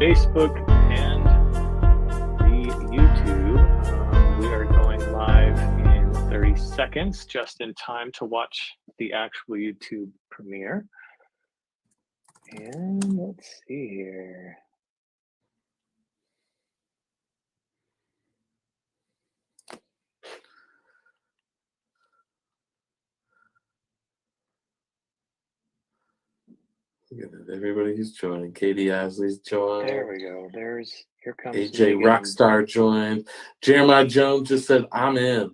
Facebook and the YouTube. We are going live in 30 seconds, just in time to watch the actual YouTube premiere. And let's see here. Look at it. Everybody's joining. Katie Asley's joined. There we go. Here comes AJ Megan. Rockstar joined. Jeremiah Jones just said, I'm in.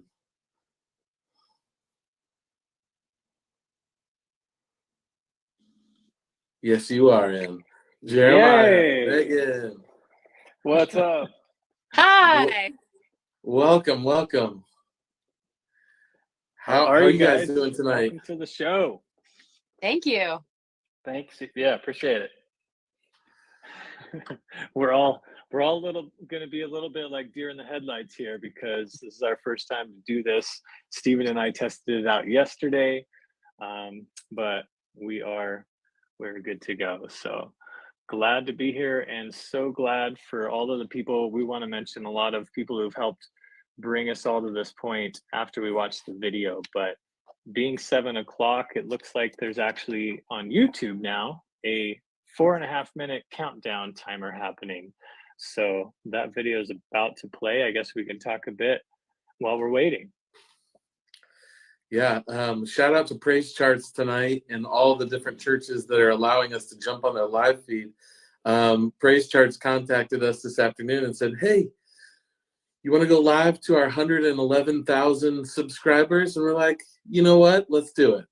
Yes, you are in. Jeremiah, Yay! Megan. What's up? Hi. Welcome. How are you guys doing tonight? Welcome to the show. Thank you. Thanks. Yeah, appreciate it. We're all going to be a little bit like deer in the headlights here because this is our first time to do this. Stephen and I tested it out yesterday, but we're good to go. So glad to be here, and so glad for all of the people. We want to mention a lot of people who've helped bring us all to this point after we watched the video. But being 7 o'clock, it looks like there's actually on YouTube now a 4.5 minute countdown timer happening. So that video is about to play. I guess we can talk a bit while we're waiting. Yeah, shout out to Praise Charts tonight and all the different churches that are allowing us to jump on their live feed. Praise Charts contacted us this afternoon and said, hey, you want to go live to our 111,000 subscribers? And we're like, you know what? Let's do it.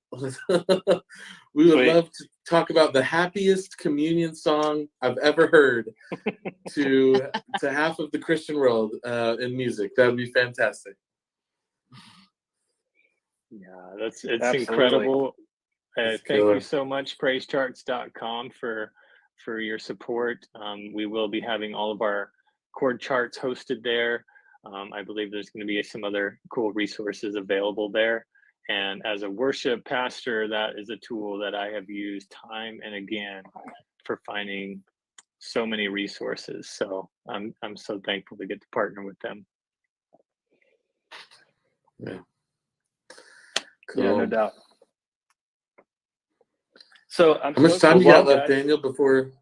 We would love to talk about the happiest communion song I've ever heard to half of the Christian world in music. That would be fantastic. Yeah, it's incredible. Thank you so much, praisecharts.com, for your support. We will be having all of our chord charts hosted there. I believe there's going to be some other cool resources available there. And as a worship pastor, that is a tool that I have used time and again for finding so many resources. So I'm so thankful to get to partner with them. Yeah. Cool. Yeah, no doubt. So how much time you got left, Daniel, before?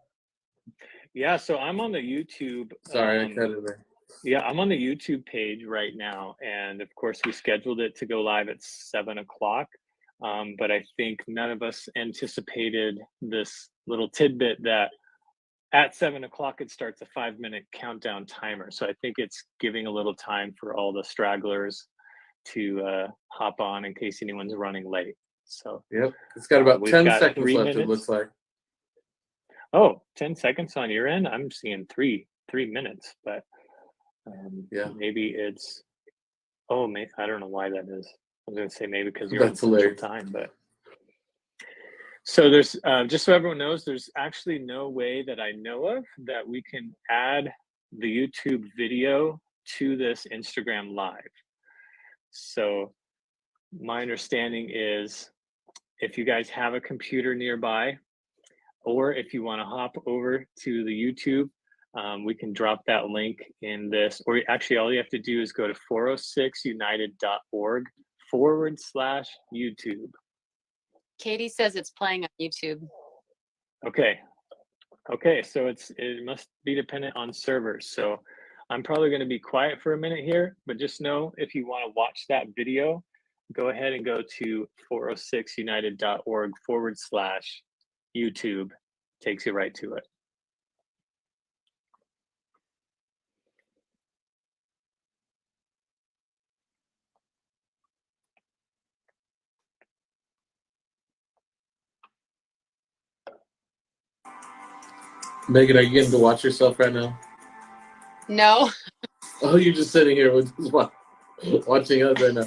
Yeah, so I'm on the YouTube. Sorry, I cut it there. Yeah, I'm on the YouTube page right now, and of course we scheduled it to go live at 7 o'clock. But I think none of us anticipated this little tidbit that at 7 o'clock it starts a 5-minute countdown timer. So I think it's giving a little time for all the stragglers to hop on in case anyone's running late. So yep, it's got about 10 seconds left. It looks like. Oh, 10 seconds on your end. I'm seeing three minutes, but yeah, maybe it's. Oh, I don't know why that is. I was going to say maybe because you're on Central Time, but. So there's just so everyone knows, there's actually no way that I know of that we can add the YouTube video to this Instagram Live. So my understanding is if you guys have a computer nearby, or if you want to hop over to the YouTube, we can drop that link in this, or actually all you have to do is go to 406united.org/YouTube. Katie says it's playing on YouTube. Okay, so it must be dependent on servers. So I'm probably going to be quiet for a minute here, but just know if you want to watch that video, go ahead and go to 406united.org/YouTube. Takes you right to it. Megan, are you getting to watch yourself right now? No. Oh, you're just sitting here with watching us right now.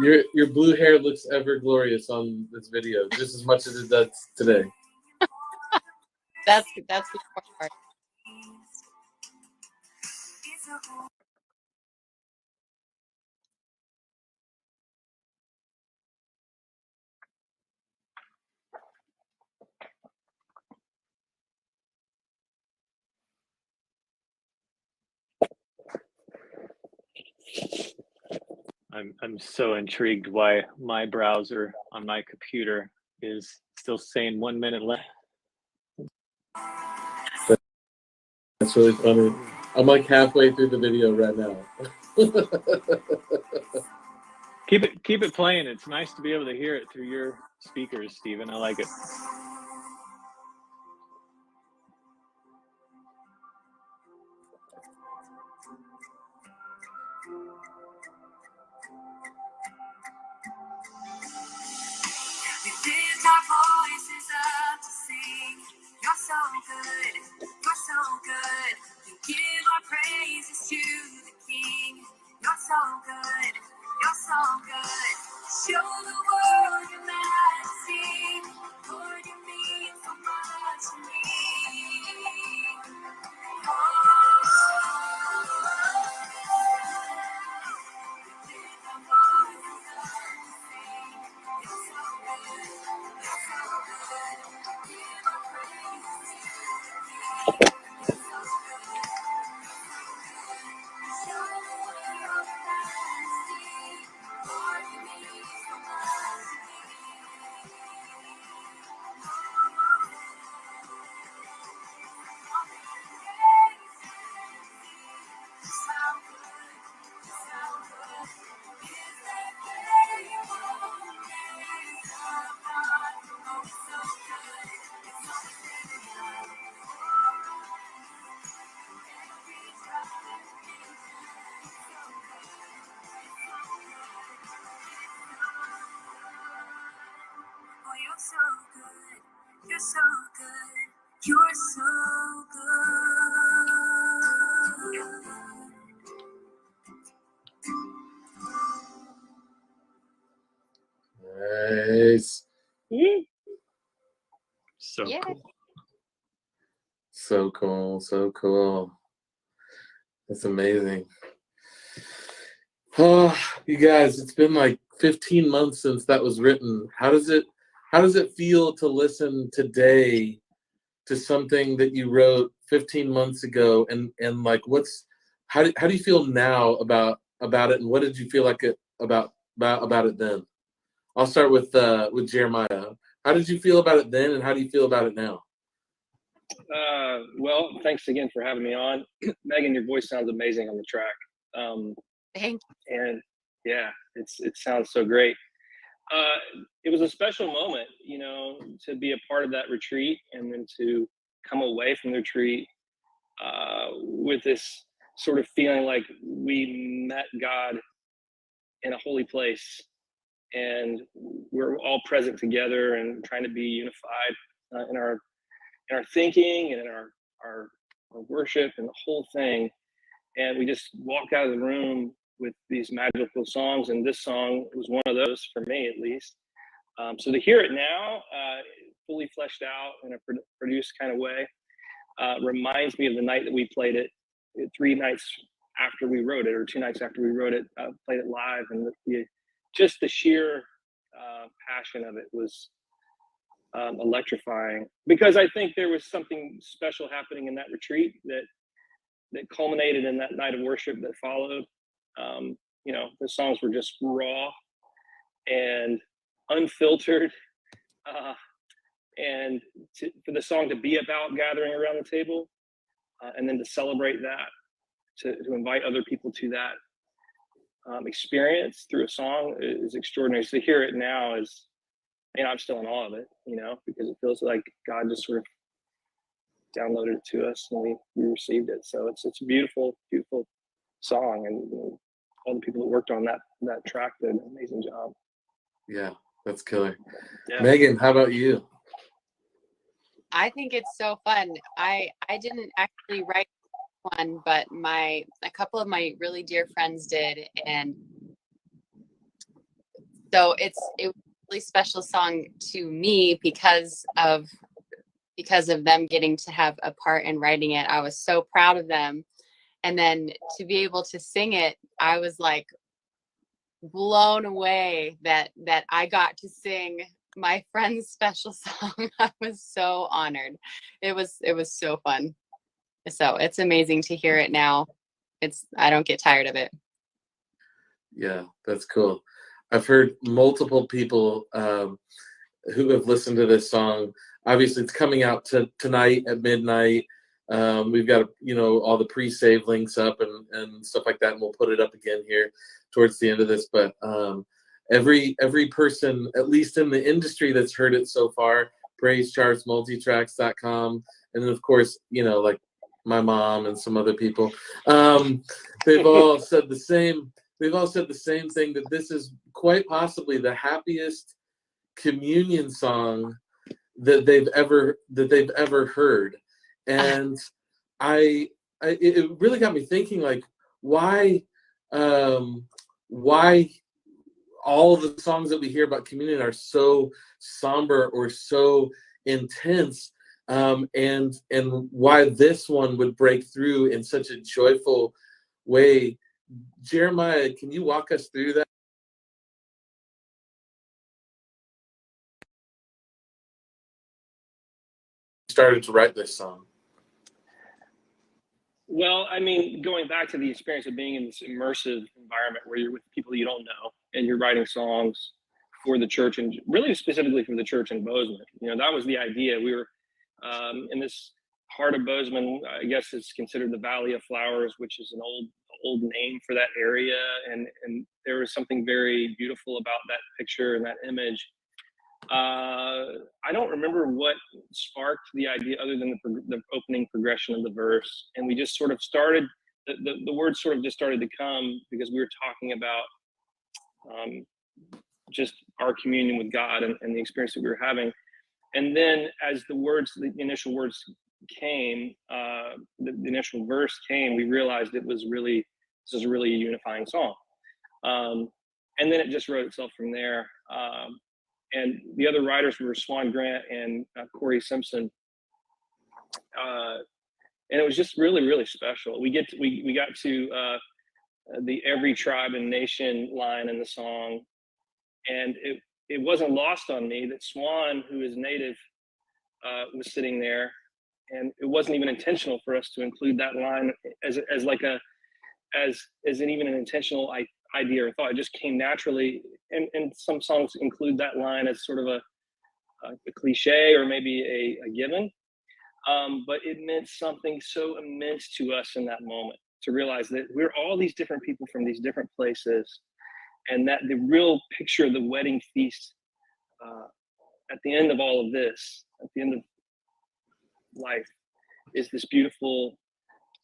Your blue hair looks ever glorious on this video, just as much as it does today. That's the part. I'm so intrigued why my browser on my computer is still saying 1 minute left. That's really funny. I'm like halfway through the video right now. Keep it playing. It's nice to be able to hear it through your speakers, Stephen. I like it. We lift our voices up to sing. You're so good, you're so good. We give our praises to the King. You're so good, you're so good. Show the world your majesty. Lord, you mean so much to me. Oh, we lift our voices up to sing. You're so good, you're so good. Give our praises to the King. You're so good, show the world your majesty. Lord, you mean so much to me. Oh, you're so good. You're so good. You're so good. Nice. So Yeah. cool. So cool. So cool. That's amazing. Oh, you guys, it's been like 15 months since that was written. How does it feel to listen today to something that you wrote 15 months ago, and like how do you feel now about it, and what did you feel like about it then? I'll start with Jeremiah. How did you feel about it then, and how do you feel about it now? Well, thanks again for having me on. Megan, your voice sounds amazing on the track. Thank And yeah, it sounds so great. It was a special moment, to be a part of that retreat and then to come away from the retreat with this sort of feeling like we met God in a holy place, and we're all present together and trying to be unified in our thinking and in our worship and the whole thing. And we just walked out of the room with these magical songs, and this song was one of those for me, at least. So to hear it now, fully fleshed out in a produced kind of way, reminds me of the night that we played it 3 nights after we wrote it, or 2 nights after we wrote it, played it live, and just the sheer passion of it was electrying, because I think there was something special happening in that retreat that culminated in that night of worship that followed. The songs were just raw and unfiltered, and for the song to be about gathering around the table, and then to celebrate that, to invite other people to that experience through a song is extraordinary. So to hear it now is, I'm still in awe of it, because it feels like God just sort of downloaded it to us and we received it. So it's a beautiful, beautiful song, and all the people that worked on that track did an amazing job. Yeah, that's killer. Yeah. Megan, how about you? I think it's so fun. I didn't actually write one, but a couple of my really dear friends did, and so it was a really special song to me because of them getting to have a part in writing it. I was so proud of them, and then to be able to sing it, I was like blown away that I got to sing my friend's special song. I was so honored. It was so fun. So it's amazing to hear it now. I don't get tired of it. Yeah, that's cool. I've heard multiple people who have listened to this song. Obviously, it's coming out tonight at midnight. We've got, all the pre-save links up and stuff like that, and we'll put it up again here towards the end of this. But every person, at least in the industry, that's heard it so far, praisechartsmultitracks.com, and then of course, like my mom and some other people, they've all said the same. They've all said the same thing, that this is quite possibly the happiest communion song that they've ever heard. And it really got me thinking, like, why all the songs that we hear about communion are so somber or so intense, and why this one would break through in such a joyful way. Jeremiah, can you walk us through that? Started to write this song. Well, I mean, going back to the experience of being in this immersive environment where you're with people you don't know and you're writing songs for the church, and really specifically for the church in Bozeman. That was the idea. We were in this heart of Bozeman, I guess it's considered the Valley of Flowers, which is an old name for that area. And there was something very beautiful about that picture and that image. I don't remember what sparked the idea other than the opening progression of the verse. And we just sort of started, the words sort of just started to come because we were talking about just our communion with God and the experience that we were having. And then as the initial words came, the initial verse came, we realized this was really a unifying song. And then it just wrote itself from there. And the other writers were Swan Grant and Corey Simpson. And it was just really, really special. We got to the every tribe and nation line in the song. And it wasn't lost on me that Swan, who is native, was sitting there. And it wasn't even intentional for us to include that line as an even an intentional idea or thought. It just came naturally. And some songs include that line as sort of a cliche or maybe a given. But it meant something so immense to us in that moment to realize that we're all these different people from these different places, and that the real picture of the wedding feast at the end of all of this, at the end of life, is this beautiful,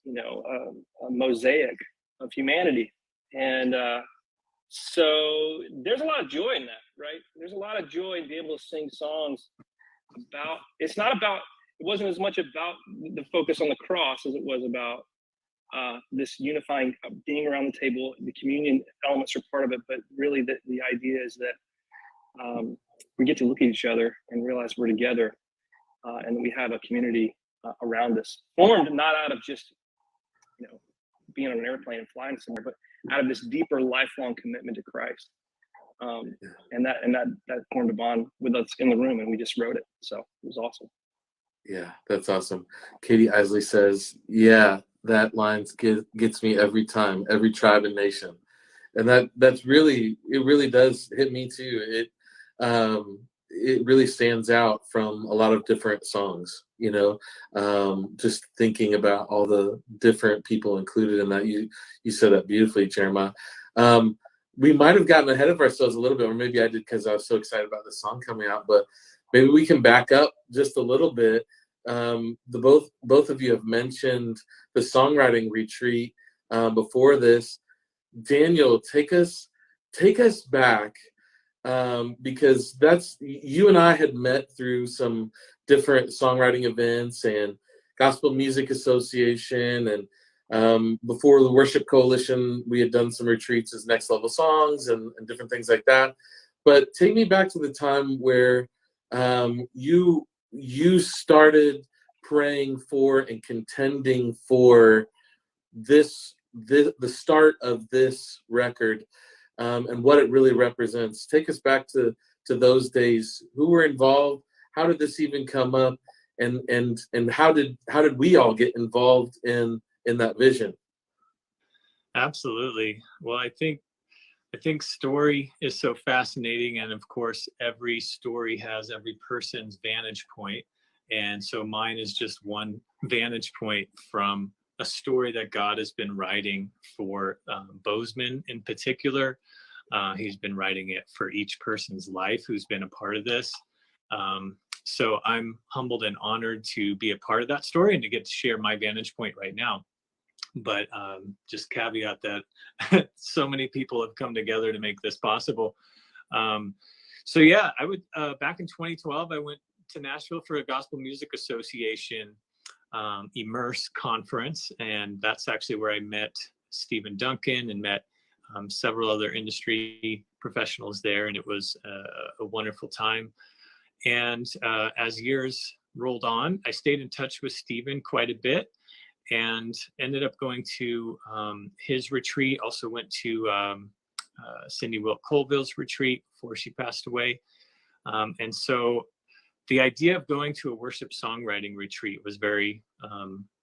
a mosaic of humanity. And so there's a lot of joy in that, right? There's a lot of joy in being able to sing songs about, it wasn't as much about the focus on the cross as it was about this unifying, being around the table. The communion elements are part of it, but really the idea is that we get to look at each other and realize we're together, and that we have a community around us, formed not out of just being on an airplane and flying somewhere, but out of this deeper lifelong commitment to Christ. And that formed a bond with us in the room, and we just wrote it. So it was awesome. Yeah, that's awesome. Katie Isley says, yeah, that line gets me every time, every tribe and nation. And it really does hit me too. It really stands out from a lot of different songs, just thinking about all the different people included in that. You said that beautifully, Jeremiah. We might have gotten ahead of ourselves a little bit, or maybe I did because I was so excited about the song coming out, but maybe we can back up just a little bit. Both of you have mentioned the songwriting retreat before this. Daniel, take us back, because you and I had met through some different songwriting events and Gospel Music Association, and before the Worship Coalition, we had done some retreats as Next Level Songs and different things like that. But take me back to the time where you started praying for and contending for the start of this record, and what it really represents. Take us back to those days. Who were involved? How did this even come up? And how did we all get involved in that vision? Absolutely. Well, I think I think story is so fascinating. And of course, every story has every person's vantage point. And so mine is just one vantage point from a story that God has been writing for Bozeman in particular. He's been writing it for each person's life who's been a part of this. So I'm humbled and honored to be a part of that story and to get to share my vantage point right now. But just caveat that so many people have come together to make this possible. So yeah, I would back in 2012, I went to Nashville for a Gospel Music Association Immerse conference, and that's actually where I met Stephen Duncan and met several other industry professionals there, and it was a wonderful time. And as years rolled on, I stayed in touch with Stephen quite a bit and ended up going to his retreat. Also went to Cindy Wilt Colville's retreat before she passed away. And so the idea of going to a worship songwriting retreat was very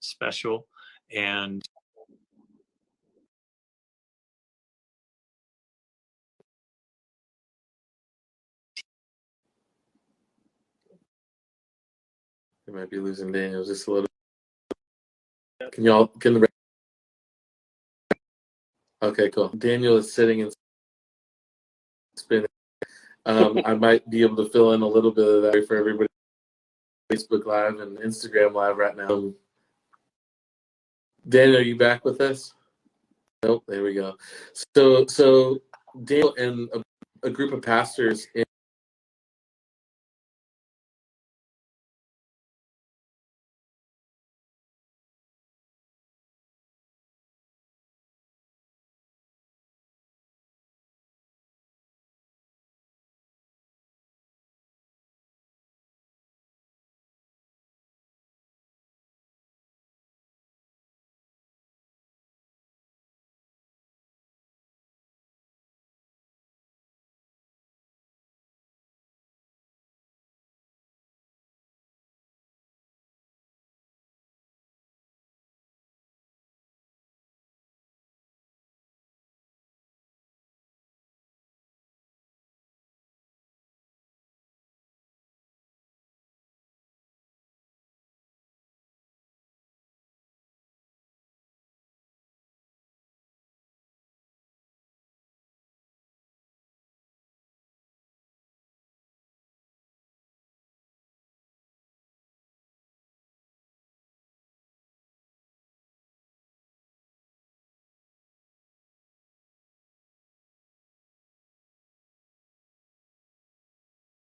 special. And We might be losing Daniel just a little. Okay, cool. Daniel is sitting and spinning. I might be able to fill in a little bit of that for everybody. Facebook Live and Instagram Live right now. Daniel, are you back with us? Nope, there we go. So Daniel and a group of pastors in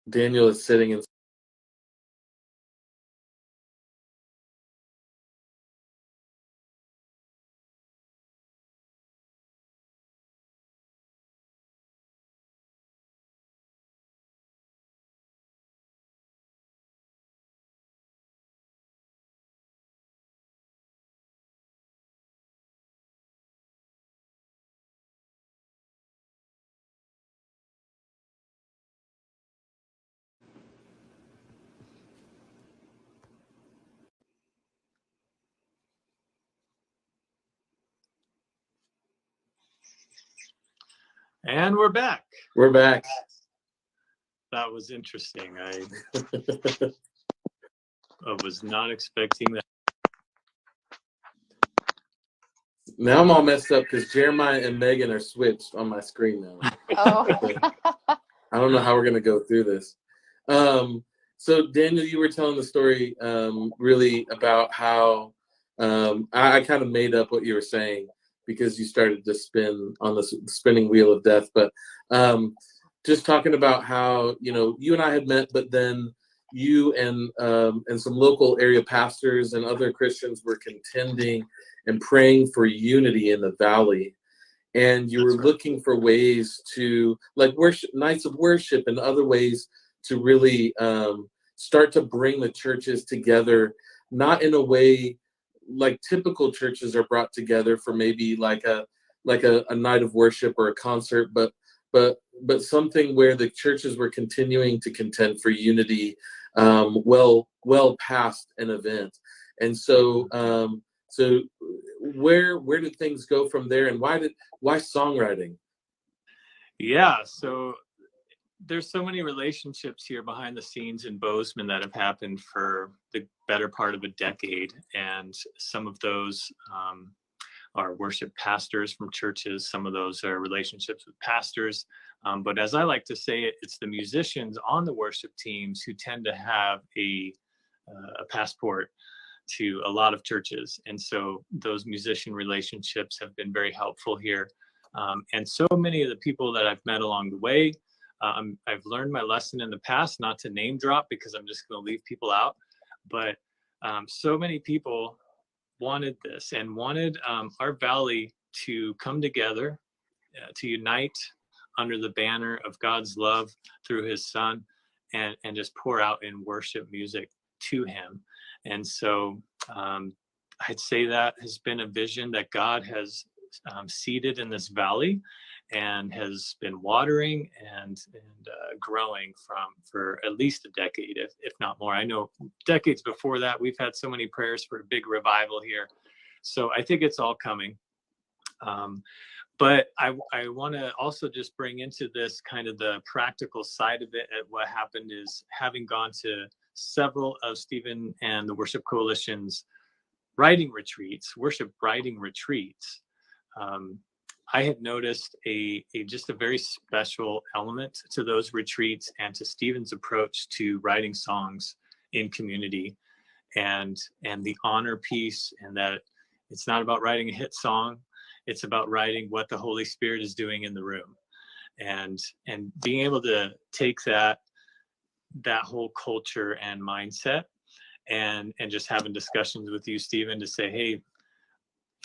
Daniel is sitting in. And we're back. We're back. That was interesting. I was not expecting that. Now I'm all messed up because Jeremiah and Megan are switched on my screen now. Oh. I don't know how we're gonna go through this. So Daniel, you were telling the story really about how I kind of made up what you were saying because you started to spin on the spinning wheel of death. But just talking about how you and I had met, but then you and some local area pastors and other Christians were contending and praying for unity in the valley. And you were looking for ways to, like, worship, nights of worship and other ways to really start to bring the churches together, not in a way like typical churches are brought together for maybe like a night of worship or a concert, but something where the churches were continuing to contend for unity well past an event. And so where did things go from there, and why songwriting? Yeah, so there's so many relationships here behind the scenes in Bozeman that have happened for the better part of a decade. And some of those are worship pastors from churches. Some of those are relationships with pastors. But as I like to say it, it's the musicians on the worship teams who tend to have a passport to a lot of churches. And so those musician relationships have been very helpful here. And so many of the people that I've met along the way, I've learned my lesson in the past, not to name drop because I'm just going to leave people out. But so many people wanted this and wanted our valley to come together, to unite under the banner of God's love through his son, and just pour out in worship music to him. And so I'd say that has been a vision that God has seeded in this valley and has been watering and growing for at least a decade, if not more. I know decades before that, we've had so many prayers for a big revival here. So I think it's all coming. But I want to also just bring into this kind of the practical side of it. What happened is, having gone to several of Stephen and the Worship Coalition's writing retreats, worship writing retreats, I had noticed just a very special element to those retreats and to Stephen's approach to writing songs in community, and the honor piece, and that it's not about writing a hit song. It's about writing what the Holy Spirit is doing in the room, and being able to take that whole culture and mindset, and just having discussions with you, Stephen, to say, hey,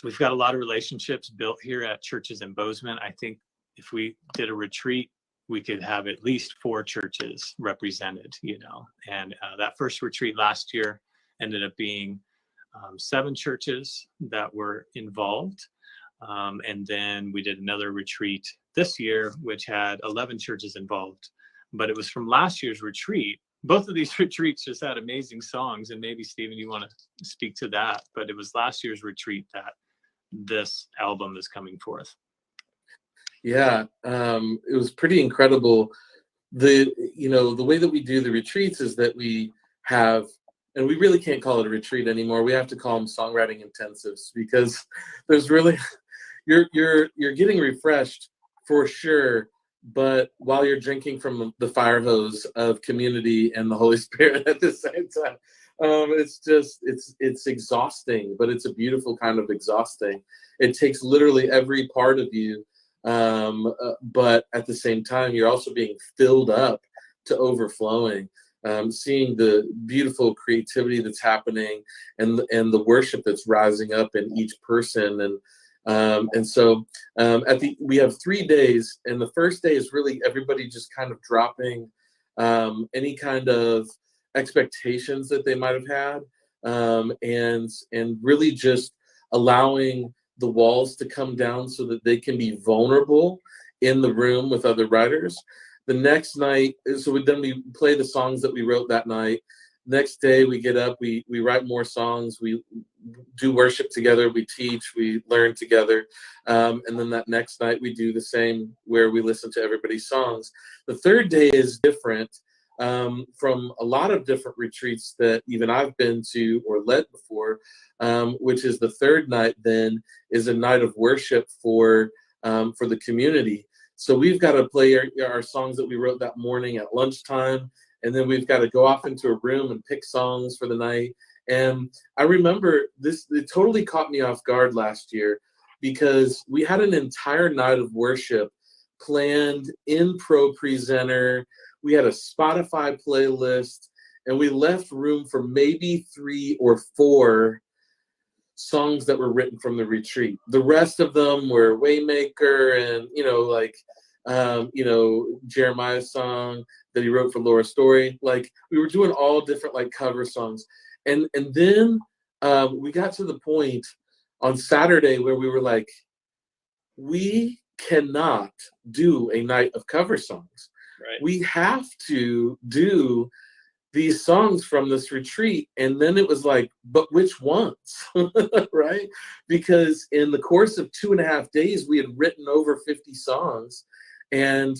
we've got a lot of relationships built here at churches in Bozeman. I think if we did a retreat, we could have at least 4 churches represented, and that first retreat last year ended up being 7 churches that were involved. And then we did another retreat this year, which had 11 churches involved. But it was from last year's retreat. Both of these retreats just had amazing songs. And maybe, Stephen, you want to speak to that. But it was last year's retreat that this album is coming forth. Yeah, it was pretty incredible. The way that we do the retreats is that we have, and we really can't call it a retreat anymore. We have to call them songwriting intensives, because there's really, you're getting refreshed for sure, but while you're drinking from the fire hose of community and the Holy Spirit at the same time, it's exhausting, but it's a beautiful kind of exhausting. It takes literally every part of you, but at the same time, you're also being filled up to overflowing. Seeing the beautiful creativity that's happening, and the worship that's rising up in each person, and so we have 3 days, and the first day is really everybody just kind of dropping any kind of expectations that they might have had, and really just allowing the walls to come down so that they can be vulnerable in the room with other writers. The next night, so we play the songs that we wrote that night. Next day, we get up, we write more songs, we do worship together, we teach, we learn together. And then that next night, we do the same, where we listen to everybody's songs. The third day is different from a lot of different retreats that even I've been to or led before, which is the third night then is a night of worship for the community. So we've got to play our songs that we wrote that morning at lunchtime, and then we've got to go off into a room and pick songs for the night. And I remember this, it totally caught me off guard last year, because we had an entire night of worship planned in Pro Presenter. We had a Spotify playlist, and we left room for maybe 3 or 4 songs that were written from the retreat. The rest of them were Waymaker and, Jeremiah's song that he wrote for Laura Story. Like, we were doing all different cover songs. And then we got to the point on Saturday where we were like, we cannot do a night of cover songs. Right. We have to do these songs from this retreat. And then it was like, but which ones? Right? Because in the course of 2.5 days, we had written over 50 songs. and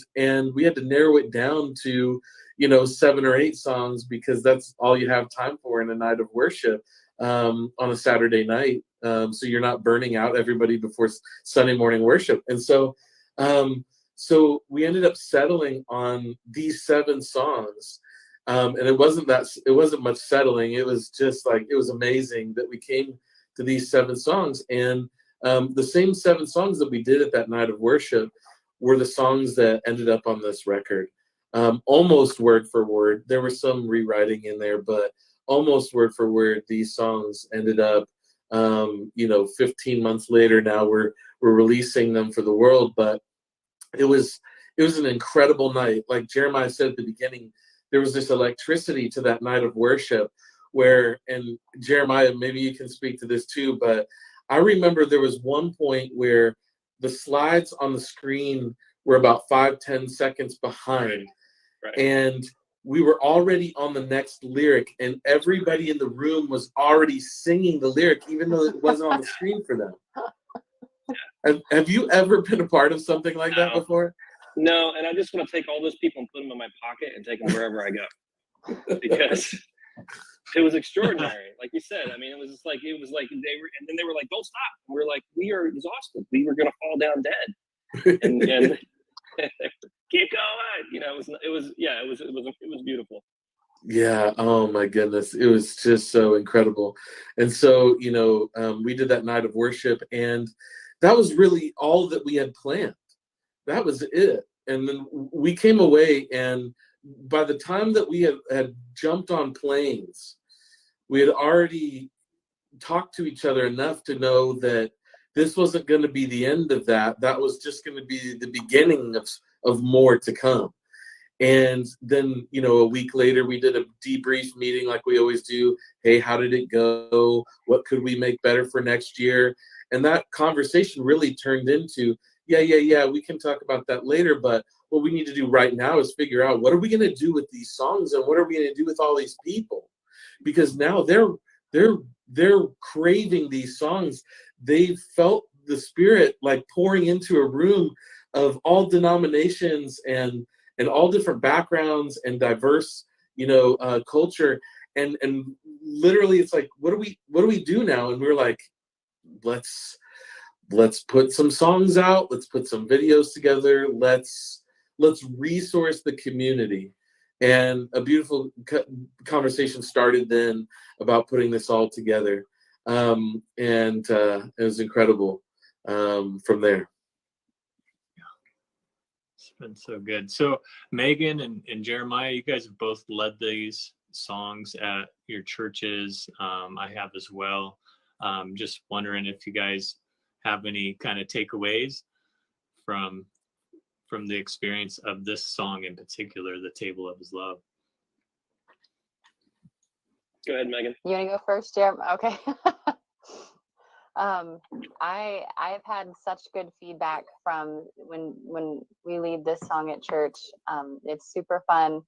we had to narrow it down to, you know, 7 or 8 songs, because that's all you have time for in a night of worship on a Saturday night. So you're not burning out everybody before Sunday morning worship. And so so we ended up settling on these 7 songs. And it wasn't much settling. It was just like, it was amazing that we came to these 7 songs. And the same 7 songs that we did at that night of worship were the songs that ended up on this record. Almost word for word. There was some rewriting in there, but almost word for word, these songs ended up, 15 months later. Now we're releasing them for the world. But it was an incredible night. Like Jeremiah said at the beginning, there was this electricity to that night of worship where, and Jeremiah, maybe you can speak to this too, but I remember there was one point where the slides on the screen were about 5-10 seconds behind. Right. And we were already on the next lyric, and everybody in the room was already singing the lyric, even though it wasn't on the screen for them. Have you ever been a part of something like that before? No, and I just want to take all those people and put them in my pocket and take them wherever I go, because it was extraordinary. Like you said, I mean, it was like they were, and then they were like, "Don't stop." And we're like, "We are exhausted. We were going to fall down dead." And keep going. You know, it was beautiful. Yeah. Oh my goodness. It was just so incredible. And so, we did that night of worship, and that was really all that we had planned. That was it. And then we came away, and by the time that we had jumped on planes, we had already talked to each other enough to know that this wasn't going to be the end of that. That was just going to be the beginning of more to come. And then, a week later, we did a debrief meeting like we always do. Hey, how did it go? What could we make better for next year? And that conversation really turned into, yeah, we can talk about that later. But what we need to do right now is figure out, what are we going to do with these songs, and what are we going to do with all these people? Because now they're craving these songs. They felt the Spirit like pouring into a room of all denominations and all different backgrounds and diverse, culture. And literally it's like, what do we do now? And we're like, let's put some songs out. Let's put some videos together. Let's resource the community. And a beautiful conversation started then about putting this all together. And it was incredible from there. It's been so good. So Megan and Jeremiah, you guys have both led these songs at your churches. I have as well. Just wondering if you guys have any kind of takeaways from the experience of this song in particular, The Table of His Love. Go ahead, Megan. You want to go first, Jeremiah? Okay. I've had such good feedback from when we lead this song at church. It's super fun.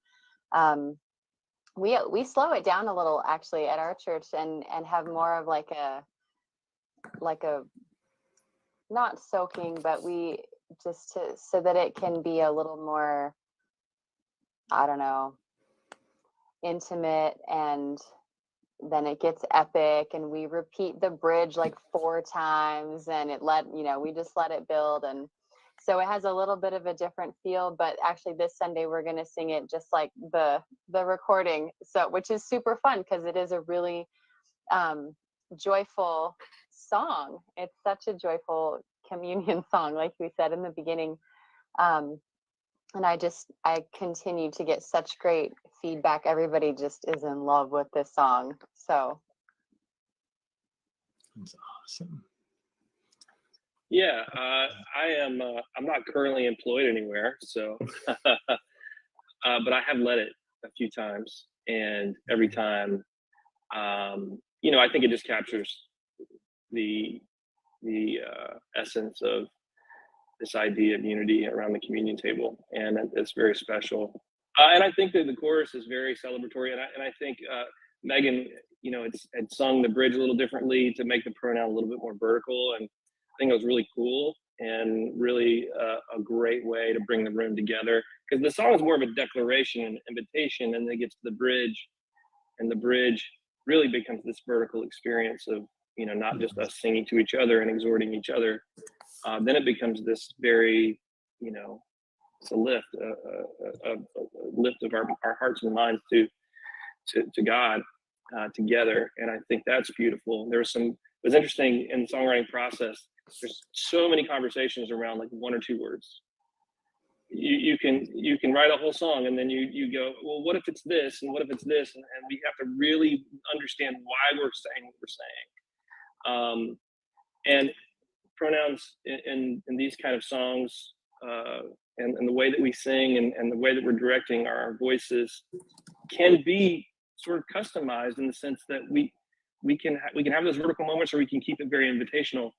We slow it down a little actually at our church and have more of like a not soaking, but we just so that it can be a little more, I don't know, intimate, and then it gets epic, and we repeat the bridge like 4 times, and we just let it build. And so it has a little bit of a different feel, but actually this Sunday we're going to sing it just like the recording. So, which is super fun because it is a really joyful song. It's such a joyful communion song, like we said in the beginning. And I continue to get such great feedback. Everybody just is in love with this song. So that's awesome. Yeah, I am. I'm not currently employed anywhere, so but I have led it a few times, and every time, I think it just captures the essence of this idea of unity around the communion table, and it's very special. And I think that the chorus is very celebratory, and I think Megan, had sung the bridge a little differently to make the pronoun a little bit more vertical, and I think it was really cool. and really a great way to bring the room together, because the song is more of a declaration and invitation, and then it gets to the bridge, and the bridge really becomes this vertical experience of, you know, not just us singing to each other and exhorting each other. Then it becomes this very, you know, it's a lift, a lift of our hearts and minds to God together. And I think that's beautiful. It was interesting in the songwriting process. There's so many conversations around like 1 or 2 words. You can write a whole song, and then you go, well, what if it's this, and what if it's this, and we have to really understand why we're saying what we're saying. And pronouns in these kind of songs, and the way that we sing and the way that we're directing our voices can be sort of customized in the sense that we can have those vertical moments, or we can keep it very invitational.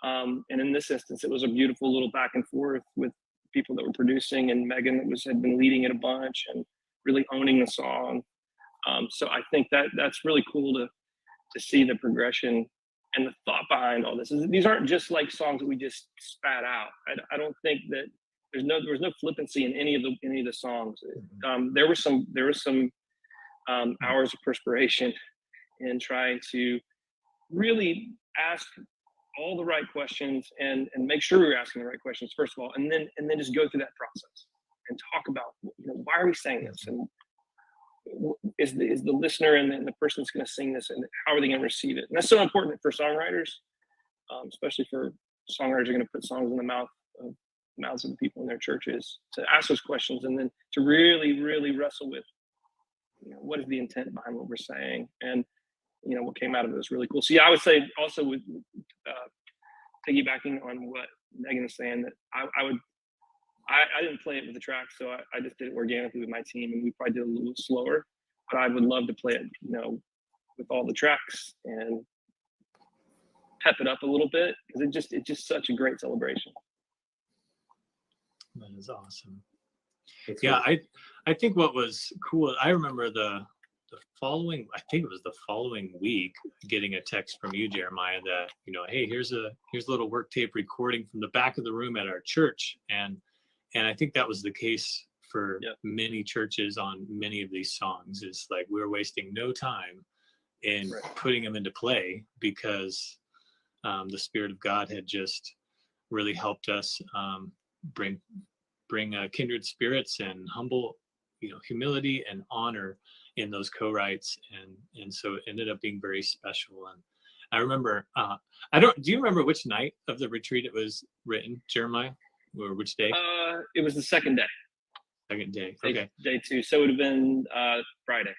And in this instance, it was a beautiful little back and forth with people that were producing, and Megan had been leading it a bunch and really owning the song. So I think that's really cool to see the progression and the thought behind all this. These aren't just like songs that we just spat out. I don't think that there was no flippancy in any of the songs. There was some hours of perspiration in trying to really ask all the right questions and make sure we were asking the right questions, first of all, and then just go through that process and talk about, you know, why are we saying this, and is the listener and the person that's going to sing this, and how are they going to receive it? And that's so important for songwriters, especially for songwriters who are going to put songs in the mouths of the people in their churches, to ask those questions, and then to really, really wrestle with, you know, what is the intent behind what we're saying, and, you know, what came out of it was really cool. So yeah, I would say also with piggybacking on what Megan is saying, that I didn't play it with the track, so I just did it organically with my team, and we probably did it a little slower, but I would love to play it, you know, with all the tracks and pep it up a little bit, because it's just such a great celebration. That is awesome. Yeah, I think what was cool, I remember the following, I think it was the following week, getting a text from you, Jeremiah, that, you know, hey, here's a little work tape recording from the back of the room at our church. And I think that was the case for many churches on many of these songs. Is like, we were wasting no time in putting them into play, because the Spirit of God had just really helped us bring kindred spirits and humble, you know, humility and honor in those co-writes, and so it ended up being very special. And I remember, do you remember which night of the retreat it was written, Jeremiah, or which day? It was the second day. Second day. Okay. Day 2. So it would have been Friday.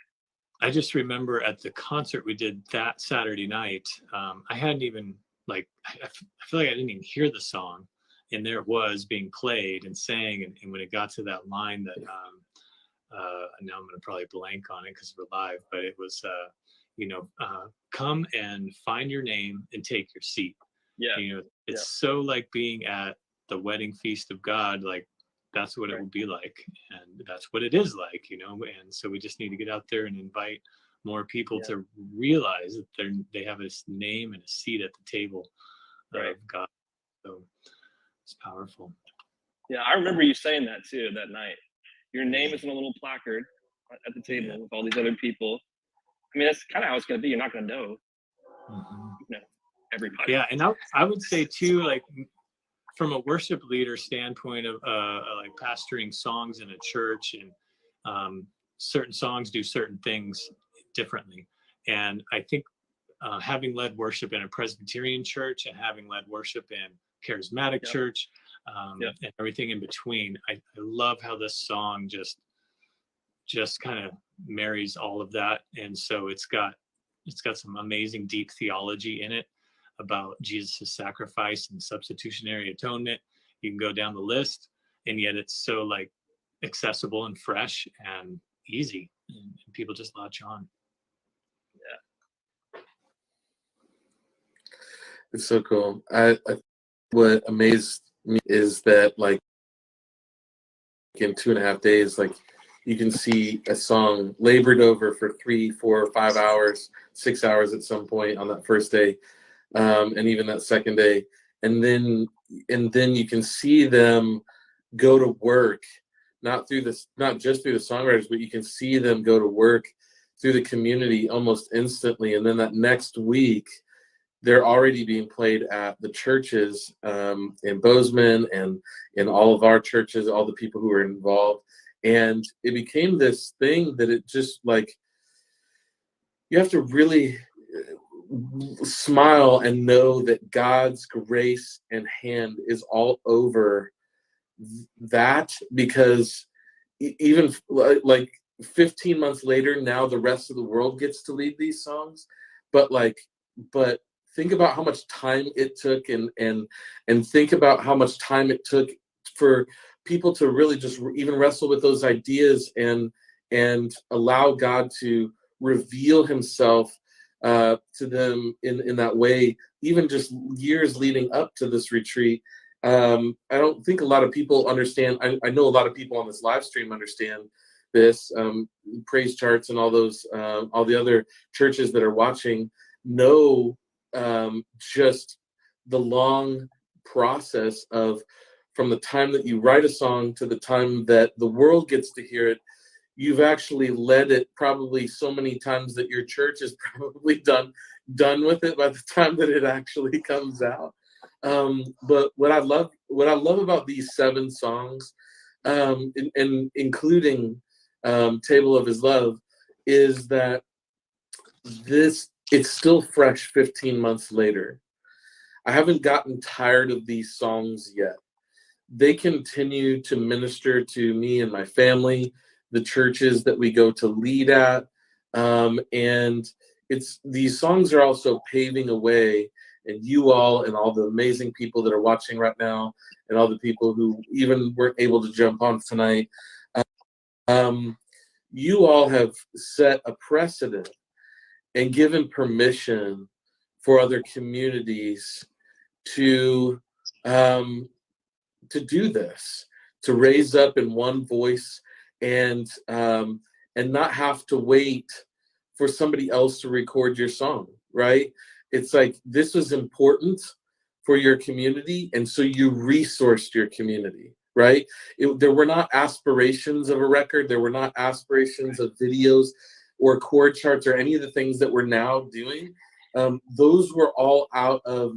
I just remember at the concert we did that Saturday night, I hadn't even, like, I feel like I didn't even hear the song, and there it was being played and sang, and when it got to that line that now I'm going to probably blank on it because we're live, but it was you know, come and find your name and take your seat. Yeah, you know, it's so like being at the wedding feast of God. Like, that's what it would be like, and that's what it is like, you know. And so we just need to get out there and invite more people to realize that they have a name and a seat at the table of God. So it's powerful. Yeah, I remember you saying that too that night. Your name is in a little placard at the table with all these other people. I mean, that's kind of how it's going to be. You're not going to know, you know, everybody. Yeah, and I would say too, like, from a worship leader standpoint of like pastoring songs in a church, and certain songs do certain things differently. And I think having led worship in a Presbyterian church and having led worship in charismatic church, and everything in between, I love how this song just kind of marries all of that. And so it's got some amazing deep theology in it about Jesus' sacrifice and substitutionary atonement. You can go down the list, and yet it's so like accessible and fresh and easy, and people just latch on. Yeah, it's so cool. What amazed me is that, like, in 2.5 days, like, you can see a song labored over for 3, 4, 5 hours, 6 hours at some point on that first day, and even that second day, and then and then you can see them go to work, not just through the songwriters, but you can see them go to work through the community almost instantly. And then that next week, they're already being played at the churches in Bozeman and in all of our churches, all the people who were involved. And it became this thing that it just like, you have to really smile and know that God's grace and hand is all over that, because even like 15 months later, now the rest of the world gets to lead these songs. But think about how much time it took, and think about how much time it took for people to really just even wrestle with those ideas and allow God to reveal himself to them in that way, even just years leading up to this retreat. I don't think a lot of people understand. I know a lot of people on this live stream understand this. Praise Charts and all the other churches that are watching know just the long process of from the time that you write a song to the time that the world gets to hear it. You've actually led it probably so many times that your church is probably done with it by the time that it actually comes out. But what I love about these 7 songs, and including Table of His Love, is that it's still fresh 15 months later. I haven't gotten tired of these songs yet. They continue to minister to me and my family, the churches that we go to lead at, and these songs are also paving a way. And you all and all the amazing people that are watching right now, and all the people who even weren't able to jump on tonight, you all have set a precedent and given permission for other communities to do this, to raise up in one voice, and not have to wait for somebody else to record your song, right? It's like, this was important for your community, and so you resourced your community, right? There were not aspirations of a record. There were not aspirations of videos or chord charts or any of the things that we're now doing. Those were all out of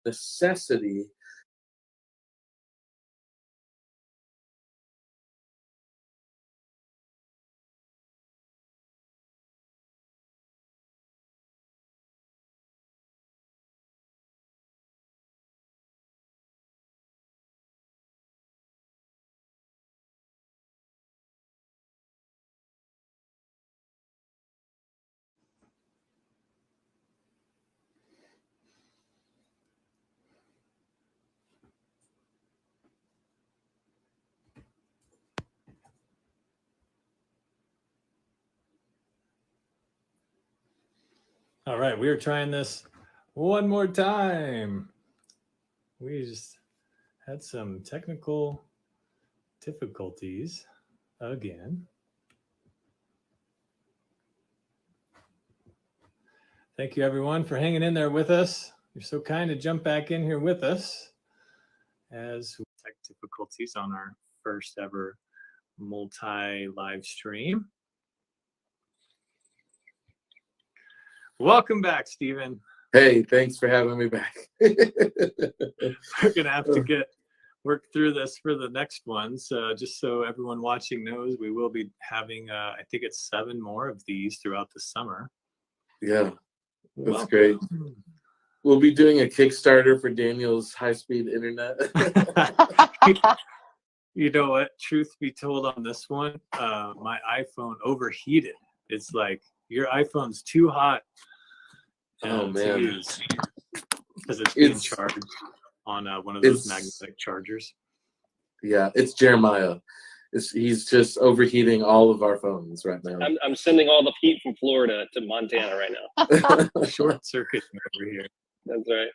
necessity. All right, we are trying this one more time. We just had some technical difficulties again. Thank you everyone for hanging in there with us. You're so kind to jump back in here with us as we tech difficulties on our first ever multi-live stream. Welcome back, Stephen. Hey, thanks for having me back. We're gonna have to work through this for the next ones. Just so everyone watching knows, we will be having I think it's 7 more of these throughout the summer. Yeah, that's great. We'll be doing a Kickstarter for Daniel's high-speed internet. You know what? Truth be told, on this one, my iPhone overheated. It's like, your iPhone's too hot. Oh man, to use because it's being charged on one of those magnetic chargers. Yeah, it's Jeremiah. He's just overheating all of our phones right now. I'm sending all the heat from Florida to Montana right now. Short circuit over here. That's right.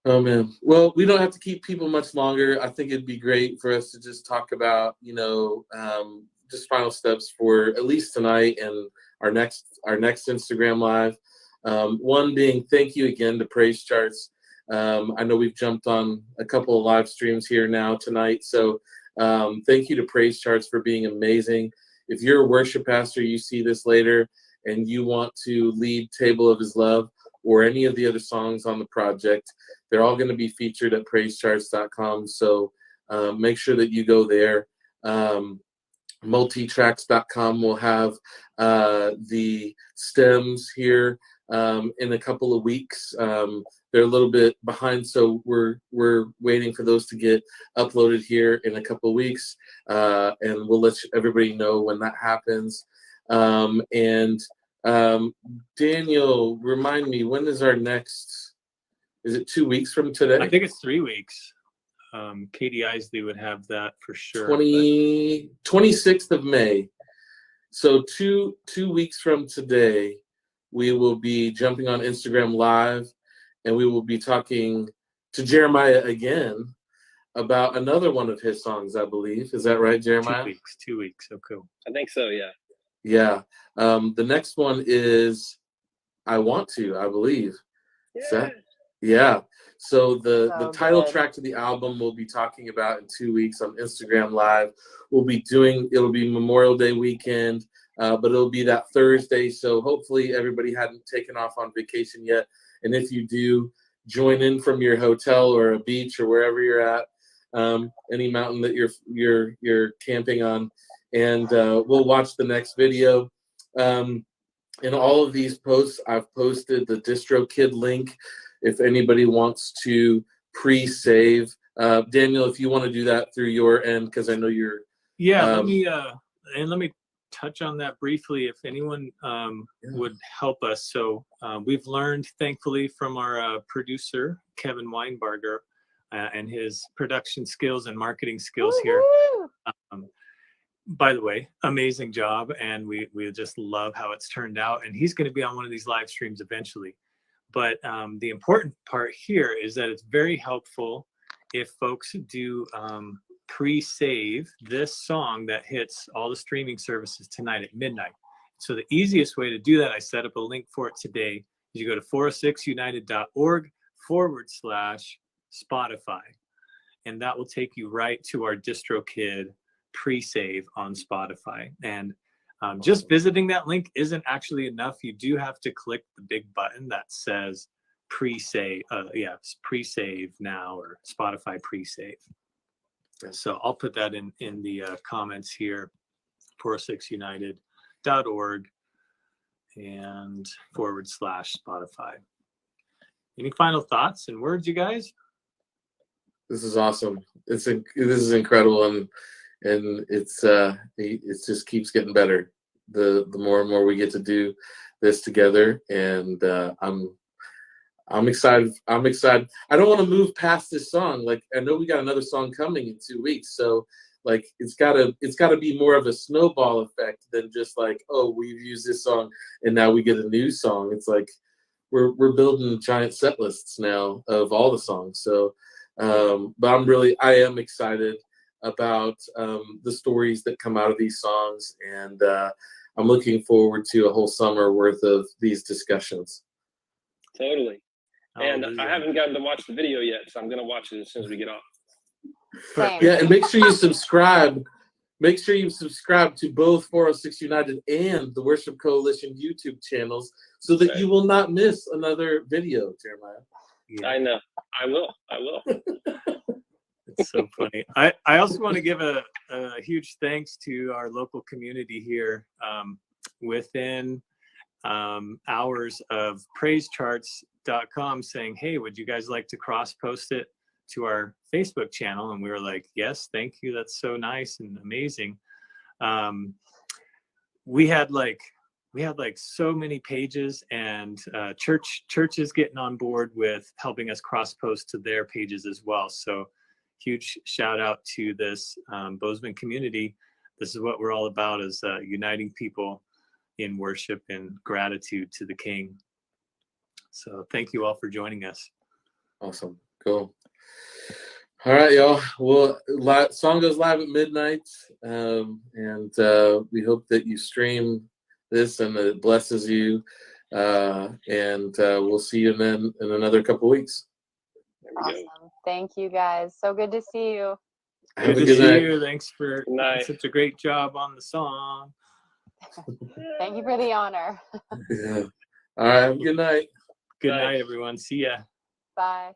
Oh man. Well, we don't have to keep people much longer. I think it'd be great for us to just talk about, just final steps for at least tonight and our next Instagram live. One being, thank you again to Praise Charts. I know we've jumped on a couple of live streams here now tonight, so thank you to Praise Charts for being amazing. If you're a worship pastor, you see this later, and you want to lead Table of His Love or any of the other songs on the project, they're all going to be featured at praisecharts.com, so make sure that you go there. Multitracks.com will have the stems here in a couple of weeks. They're a little bit behind, so we're waiting for those to get uploaded here in a couple of weeks, and we'll let everybody know when that happens. Daniel, remind me, when is our next? Is it 2 weeks from today? I think it's 3 weeks. Katie Isley would have that for sure. 26th of May. So two weeks from today, we will be jumping on Instagram Live, and we will be talking to Jeremiah again about another one of his songs, I believe. Is that right, Jeremiah? 2 weeks. Oh, cool. I think so, yeah. Yeah. The next one is I Want To, I believe. Yeah. Yeah. So the title track to the album we'll be talking about in 2 weeks on Instagram Live. It'll be Memorial Day weekend, but it'll be that Thursday. So hopefully everybody hadn't taken off on vacation yet. And if you do, join in from your hotel or a beach or wherever you're at, any mountain that you're camping on, and we'll watch the next video. In all of these posts, I've posted the DistroKid link if anybody wants to pre-save. Daniel, if you want to do that through your end, because I know you're. Yeah, let me touch on that briefly if anyone would help us. So we've learned, thankfully, from our producer, Kevin Weinbarger, and his production skills and marketing skills here. By the way, amazing job, and we just love how it's turned out. And he's going to be on one of these live streams eventually. But the important part here is that it's very helpful if folks do pre-save this song that hits all the streaming services tonight at midnight. So the easiest way to do that, I set up a link for it today, is you go to 406united.org/Spotify, and that will take you right to our DistroKid pre-save on Spotify. And just visiting that link isn't actually enough. You do have to click the big button that says pre-save, pre-save now, or Spotify pre-save. So I'll put that in the comments here, 406united.org and /Spotify. Any final thoughts and words, you guys? This is awesome. This is incredible, and it just keeps getting better. The more and more we get to do this together, and I'm excited. I don't want to move past this song. Like, I know we got another song coming in 2 weeks, so like it's gotta be more of a snowball effect than just like, oh, we've used this song and now we get a new song. It's like we're building giant set lists now of all the songs. So, but I am excited about the stories that come out of these songs, and I'm looking forward to a whole summer worth of these discussions. Totally. And Hallelujah. I haven't gotten to watch the video yet, so I'm going to watch it as soon as we get off. Same. Yeah, and make sure you subscribe. Make sure you subscribe to both 406 United and the Worship Coalition YouTube channels so that you will not miss another video, Jeremiah. Yeah. I know. I will. It's so funny. I also want to give a huge thanks to our local community here. Within hours of praisecharts.com saying, hey, would you guys like to cross post it to our Facebook channel? And we were like, yes, thank you. That's so nice and amazing. We had like so many pages, and churches getting on board with helping us cross post to their pages as well. So huge shout out to this Bozeman community. This is what we're all about, is uniting people in worship and gratitude to the King. So thank you all for joining us. Awesome. Cool. All right, y'all. Well, song goes live at midnight, and we hope that you stream this and that it blesses you. And we'll see you then in another couple weeks. Awesome. Thank you, guys. So good to see you. Have a Good to good see night. you. Thanks for doing such a great job on the song. Thank you for the honor. Yeah. All right. Have a good night. Good night, everyone. See ya. Bye.